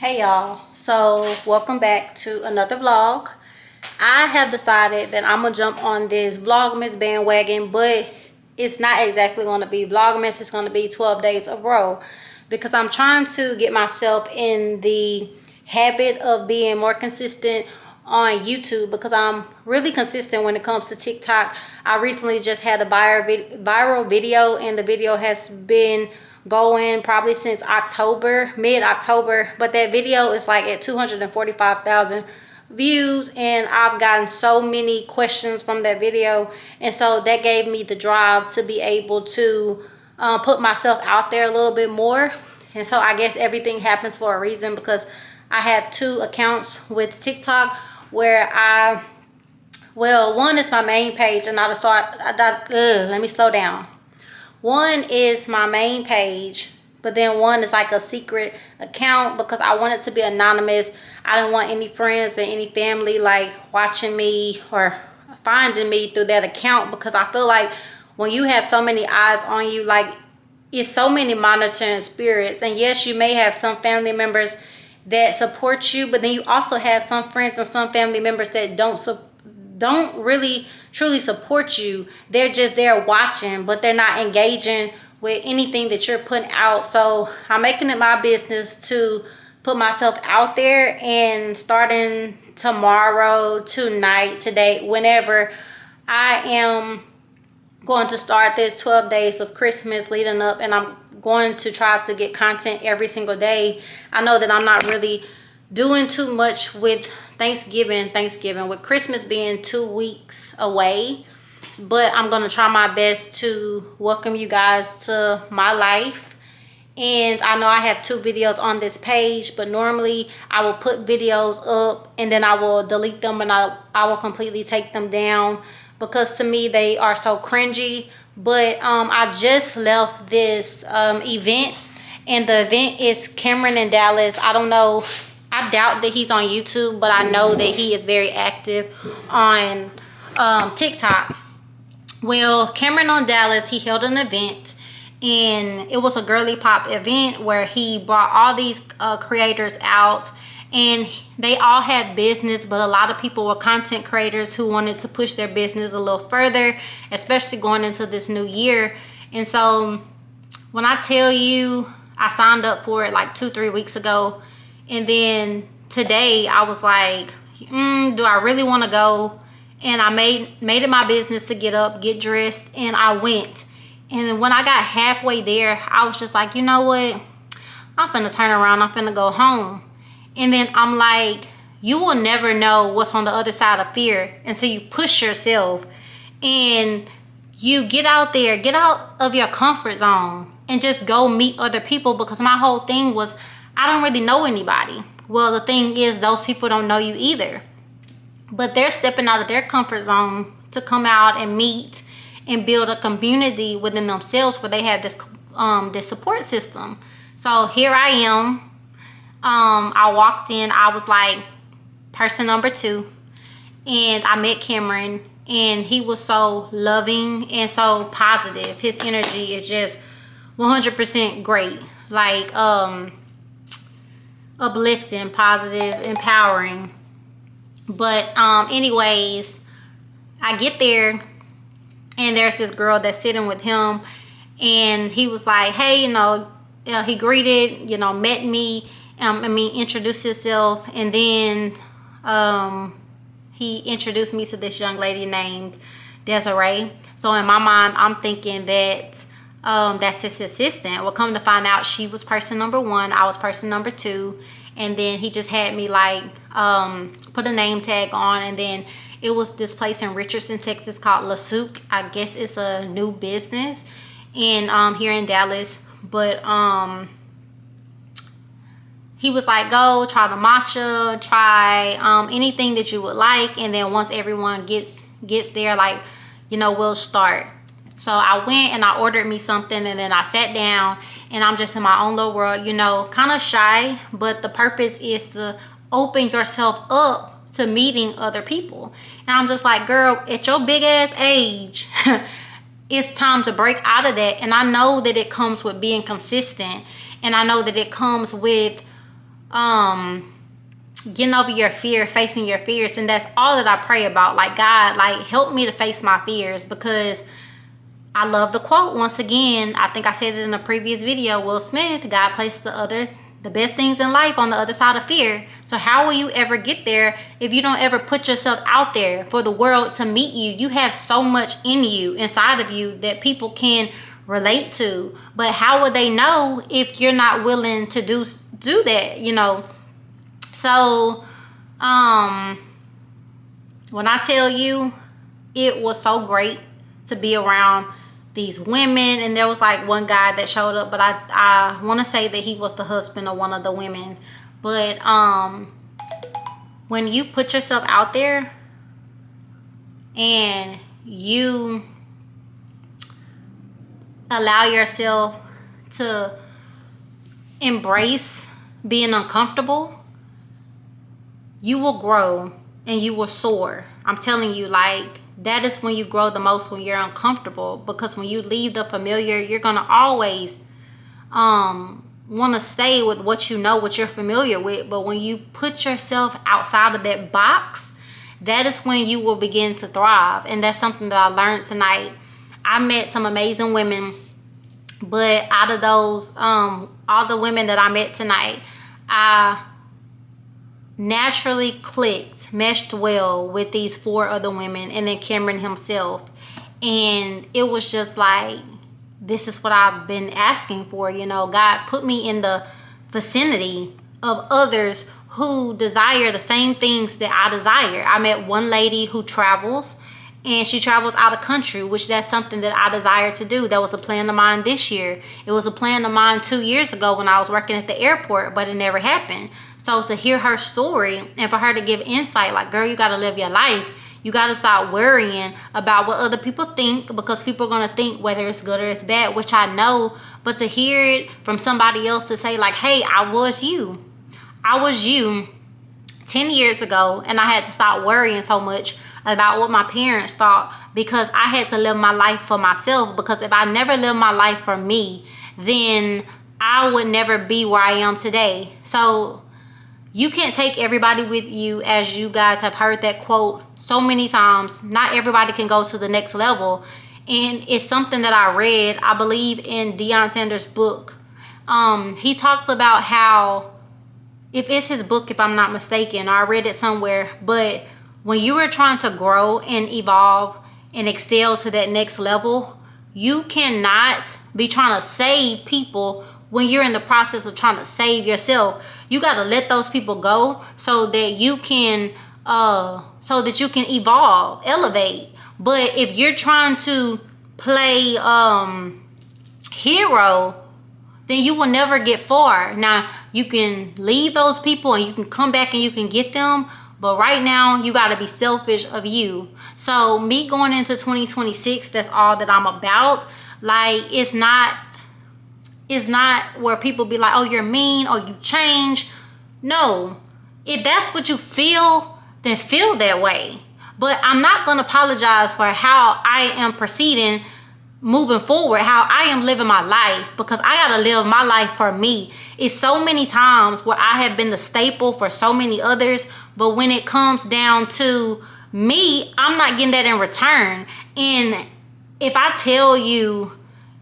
Hey y'all, so welcome back to another vlog. I have decided that I'm gonna jump on this Vlogmas bandwagon, but it's not exactly gonna be Vlogmas. It's gonna be 12 days of Roaux, because I'm trying to get myself in the habit of being more consistent on YouTube, because I'm really consistent when it comes to TikTok. I recently just had a viral video, and the video has been going probably since October, mid-October, but that video is like at 245,000 views, and I've gotten so many questions from that video, and so that gave me the drive to be able to put myself out there a little bit more. And so I guess everything happens for a reason, because I have two accounts with TikTok where one is my main page, and let me slow down. One is my main page, but then one is like a secret account, because I want it to be anonymous. I don't want any friends or any family like watching me or finding me through that account, because I feel like when you have so many eyes on you, like, it's so many monitoring spirits. And yes, you may have some family members that support you, but then you also have some friends and some family members that don't really truly support you. They're just there watching, but they're not engaging with anything that you're putting out. So I'm making it my business to put myself out there, and starting tomorrow, tonight, today, whenever, I am going to start this 12 days of Christmas leading up, and I'm going to try to get content every single day. I know that I'm not really doing too much with Thanksgiving, with Christmas being 2 weeks away, but I'm gonna try my best to welcome you guys to my life. And I know I have 2 videos on this page, but normally I will put videos up and then I will delete them, and I will completely take them down, because to me they are so cringy. But I just left this event, and the event is Cameron in Dallas. I don't know, I doubt that he's on YouTube, but I know that he is very active on TikTok. Well, Cameron on Dallas, he held an event, and it was a girly pop event where he brought all these creators out, and they all had business, but a lot of people were content creators who wanted to push their business a little further, especially going into this new year. And so when I tell you, I signed up for it like 2-3 weeks ago, and then today I was like, do I really want to go? And I made it my business to get up, get dressed, and I went. And then when I got halfway there, I was just like, you know what? I'm finna turn around. I'm finna go home. And then I'm like, you will never know what's on the other side of fear until you push yourself and you get out there, get out of your comfort zone, and just go meet other people. Because my whole thing was, I don't really know anybody. Well, the thing is, those people don't know you either, but they're stepping out of their comfort zone to come out and meet and build a community within themselves where they have this support system. So here I am. I walked in, I was like person number 2, and I met Cameron, and he was so loving and so positive. His energy is just 100% great, like uplifting, positive, empowering. But anyways, I get there, and there's this girl that's sitting with him, and he was like, hey, he greeted, met me, introduced himself, and then he introduced me to this young lady named Desiree. So in my mind, I'm thinking that that's his assistant. Well, come to find out, she was person number 1, I was person number 2, and then he just had me like put a name tag on, and then it was this place in Richardson, Texas called La Souk. I guess it's a new business here in Dallas, but he was like, go try the matcha, try anything that you would like, and then once everyone gets there, like, we'll start. So I went and I ordered me something, and then I sat down, and I'm just in my own little world, kind of shy, but the purpose is to open yourself up to meeting other people. And I'm just like, girl, at your big ass age, it's time to break out of that. And I know that it comes with being consistent, and I know that it comes with getting over your fear, facing your fears. And that's all that I pray about. Like, God, like, help me to face my fears, because I love the quote. Once again, I think I said it in a previous video, Will Smith, God placed the best things in life on the other side of fear. So how will you ever get there if you don't ever put yourself out there for the world to meet you? You have so much in you, inside of you, that people can relate to. But how would they know if you're not willing to do that, you know? So when I tell you, it was so great to be around these women. And there was like one guy that showed up, but I want to say that he was the husband of one of the women. But when you put yourself out there and you allow yourself to embrace being uncomfortable, you will grow and you will soar. I'm telling you, like, that is when you grow the most, when you're uncomfortable. Because when you leave the familiar, you're going to always want to stay with what you know, what you're familiar with. But when you put yourself outside of that box, that is when you will begin to thrive. And that's something that I learned tonight. I met some amazing women, but out of those, all the women that I met tonight, I naturally clicked, meshed well with these 4 other women, and then Cameron himself. And it was just like, this is what I've been asking for, you know. God put me in the vicinity of others who desire the same things that I desire. I met one lady who travels, and she travels out of country, which that's something that I desire to do. That was a plan of mine this year. It was a plan of mine 2 years ago when I was working at the airport, but it never happened. So to hear her story and for her to give insight, like, girl, you got to live your life. You got to stop worrying about what other people think, because people are going to think whether it's good or it's bad, which I know. But to hear it from somebody else to say, like, hey, I was you 10 years ago, and I had to stop worrying so much about what my parents thought, because I had to live my life for myself. Because if I never lived my life for me, then I would never be where I am today. So you can't take everybody with you, as you guys have heard that quote so many times. Not everybody can go to the next level. And it's something that I read, I believe, in Deion Sanders' book. He talks about how, if it's his book, if I'm not mistaken, or I read it somewhere, but when you are trying to grow and evolve and excel to that next level, you cannot be trying to save people when you're in the process of trying to save yourself. You got to let those people go so that you can evolve, elevate. But if you're trying to play hero, then you will never get far. Now, you can leave those people and you can come back and you can get them, but right now you got to be selfish of you. So me going into 2026, that's all that I'm about. Like, it's not where people be like, oh, you're mean or you change. No, if that's what you feel, then feel that way. But I'm not going to apologize for how I am proceeding, moving forward, how I am living my life, because I got to live my life for me. It's so many times where I have been the staple for so many others, but when it comes down to me, I'm not getting that in return. And if I tell you,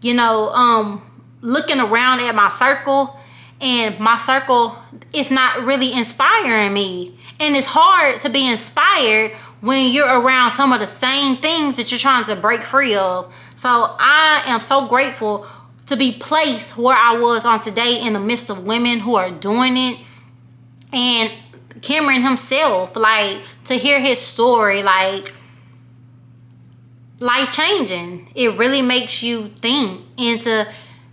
you know, looking around at my circle, and my circle is not really inspiring me. And it's hard to be inspired when you're around some of the same things that you're trying to break free of. So I am so grateful to be placed where I was on today, in the midst of women who are doing it. And Cameron himself, like, to hear his story, like, life changing. It really makes you think. And to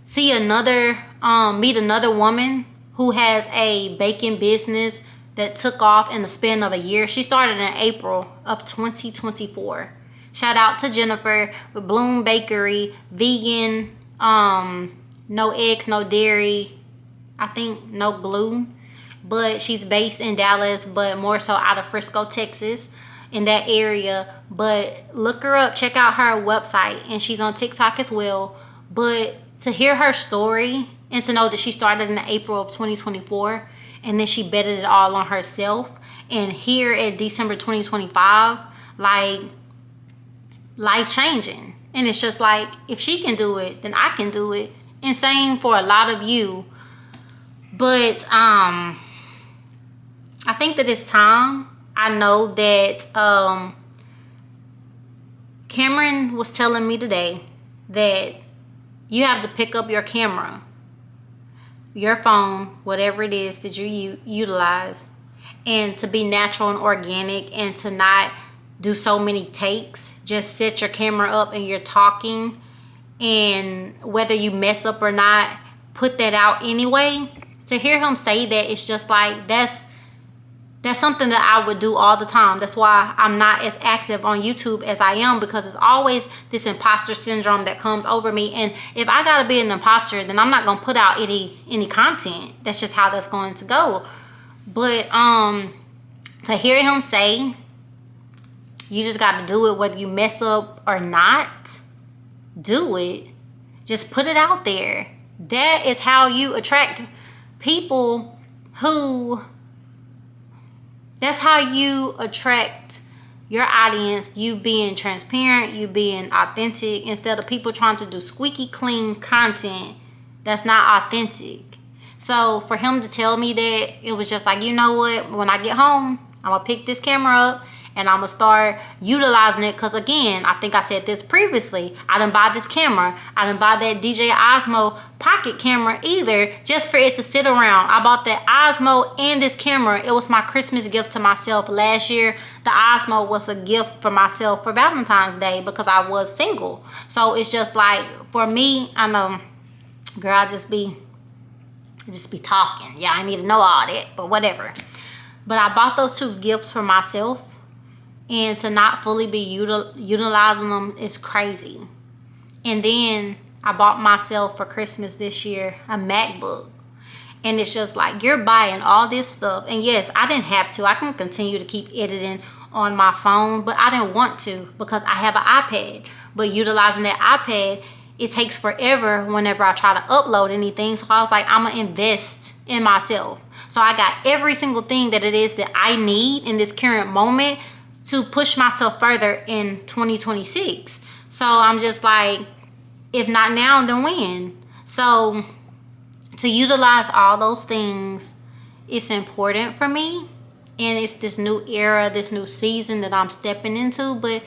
see meet another woman who has a baking business that took off in the span of a year. She started in April of 2024. Shout out to Jennifer with Bloom Bakery, vegan, no eggs, no dairy, I think no gluten. But she's based in Dallas, but more so out of Frisco, Texas, in that area. But look her up, check out her website, and she's on TikTok as well. But to hear her story and to know that she started in April of 2024, and then she betted it all on herself. And here at December 2025, like, life changing. And it's just like, if she can do it, then I can do it. And same for a lot of you. But I think that it's time. I know that Cameron was telling me today that you have to pick up your camera, your phone, whatever it is that you utilize, and to be natural and organic, and to not do so many takes. Just set your camera up and you're talking, and whether you mess up or not, put that out anyway. To hear him say that, it's just like, that's something that I would do all the time. That's why I'm not as active on YouTube as I am, because it's always this imposter syndrome that comes over me. And if I gotta be an imposter, then I'm not gonna put out any content. That's just how that's going to go. But to hear him say, you just got to do it whether you mess up or not. Do it. Just put it out there. That is how you attract people who... That's how you attract your audience. You being transparent, you being authentic, instead of people trying to do squeaky clean content that's not authentic. So for him to tell me that, it was just like, you know what? When I get home, I'm going to pick this camera up and I'm going to start utilizing it. Because again, I think I said this previously, I didn't buy this camera. I didn't buy that DJI Osmo pocket camera either just for it to sit around. I bought that Osmo and this camera. It was my Christmas gift to myself last year. The Osmo was a gift for myself for Valentine's Day because I was single. So it's just like, for me, I know, girl, I just be talking. Yeah, I need to know all that, but whatever. But I bought those two gifts for myself, and to not fully be utilizing them is crazy. And then I bought myself for Christmas this year a MacBook. And it's just like, you're buying all this stuff. And yes, I didn't have to. I can continue to keep editing on my phone, but I didn't want to because I have an iPad. But utilizing that iPad, it takes forever whenever I try to upload anything. So I was like, I'm going to invest in myself. So I got every single thing that it is that I need in this current moment to push myself further in 2026. So I'm just like, if not now, then when? So to utilize all those things, it's important for me. And it's this new era, this new season that I'm stepping into. But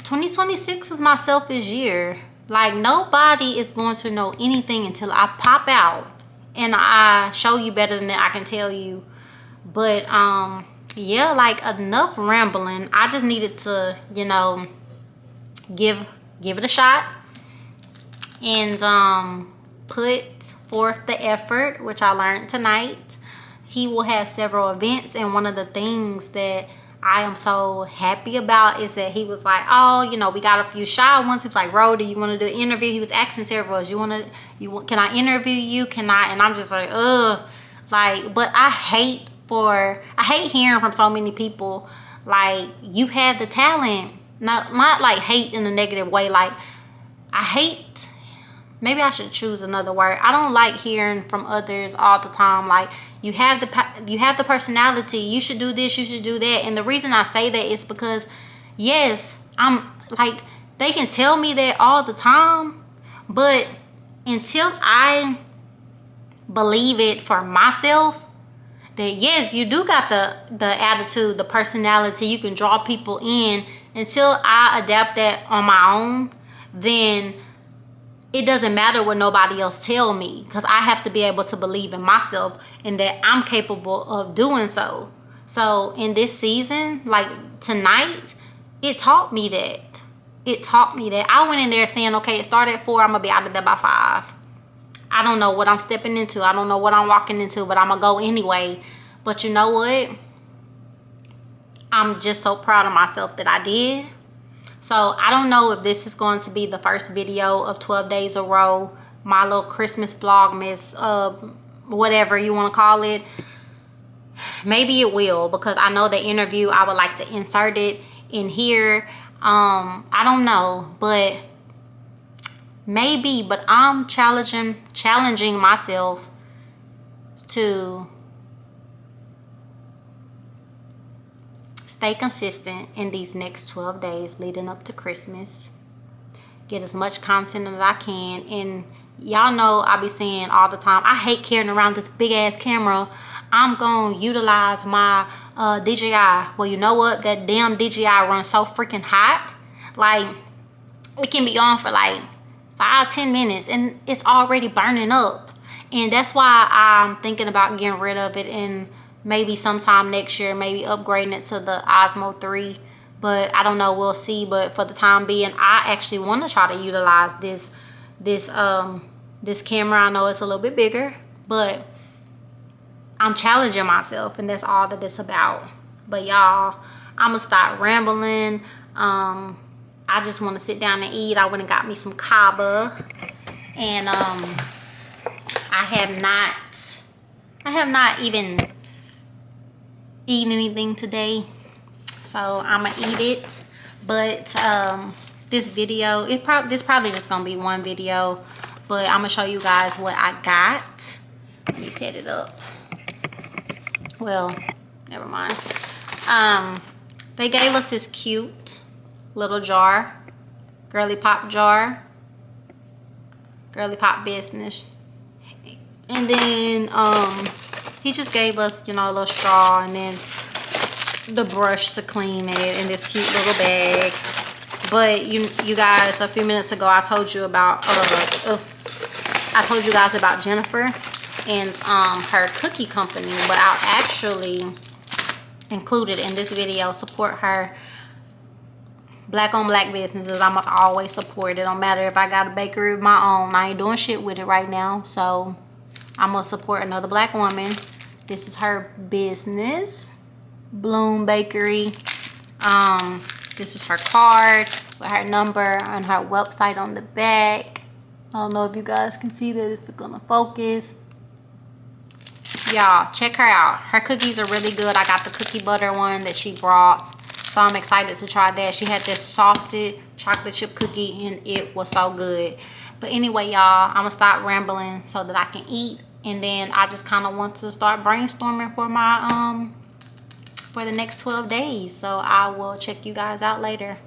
2026 is my selfish year. Like, nobody is going to know anything until I pop out and I show you better than I can tell you. But yeah, like, enough rambling. I just needed to, you know, give it a shot and put forth the effort, which I learned tonight. He will have several events, and one of the things that I am so happy about is that he was like, oh, you know, we got a few shy ones. He was like, Ro, do you want to do an interview? He was asking several of us, can I interview you? Can I? And I'm just like, ugh. Like, but I hate hearing from so many people, like, you have the talent. Not like hate in a negative way. Like, I hate, maybe I should choose another word. I don't like hearing from others all the time. Like, you have the personality. You should do this. You should do that. And the reason I say that is because, yes, I'm like, they can tell me that all the time, but until I believe it for myself, that yes, you do got the attitude, the personality, you can draw people in. Until I adapt that on my own, then it doesn't matter what nobody else tell me, because I have to be able to believe in myself and that I'm capable of doing so. So in this season, like tonight, it taught me that. It taught me that. I went in there saying, okay, it started at 4, I'm gonna be out of there by 5. I don't know what I'm stepping into. I don't know what I'm walking into, but I'm gonna go anyway. But you know what? I'm just so proud of myself that I did. So I don't know if this is going to be the first video of 12 Days of Roaux, my little Christmas Vlogmas, whatever you want to call it. Maybe it will, because I know the interview, I would like to insert it in here. I don't know, but maybe. But I'm challenging myself to stay consistent in these next 12 days leading up to Christmas. Get as much content as I can. And y'all know I be saying all the time, I hate carrying around this big ass camera. I'm gonna utilize my DJI. Well, you know what? That damn DJI runs so freaking hot. Like, it can be on for like 5-10 minutes and it's already burning up. And that's why I'm thinking about getting rid of it, and maybe sometime next year, maybe upgrading it to the Osmo 3. But I don't know, we'll see. But for the time being, I actually want to try to utilize this camera. I know it's a little bit bigger, but I'm challenging myself, and that's all that it's about. But y'all, I'm gonna stop rambling. I just want to sit down and eat. I went and got me some kava, and I have not even eaten anything today, so I'm gonna eat it. But this video, this probably just gonna be one video, but I'm gonna show you guys what I got. Let me set it up. Well, never mind. They gave us this cute little jar, Girly Pop jar, Girly Pop business. And then he just gave us, you know, a little straw, and then the brush to clean it in this cute little bag. But you guys, a few minutes ago I told you about Jennifer and her cookie company, but I'll actually include it in this video. Support her. Black on black businesses, I'm gonna always support it. Don't matter if I got a bakery of my own. I ain't doing shit with it right now, so I'm gonna support another black woman. This is her business, Bloom Bakery. This is her card with her number and her website on the back. I don't know if you guys can see that. It's gonna focus. Y'all, check her out. Her cookies are really good. I got the cookie butter one that she brought, so I'm excited to try that. She had this salted chocolate chip cookie, and it was so good. But anyway, y'all, I'm gonna stop rambling so that I can eat, and then I just kind of want to start brainstorming for my for the next 12 days. So I will check you guys out later.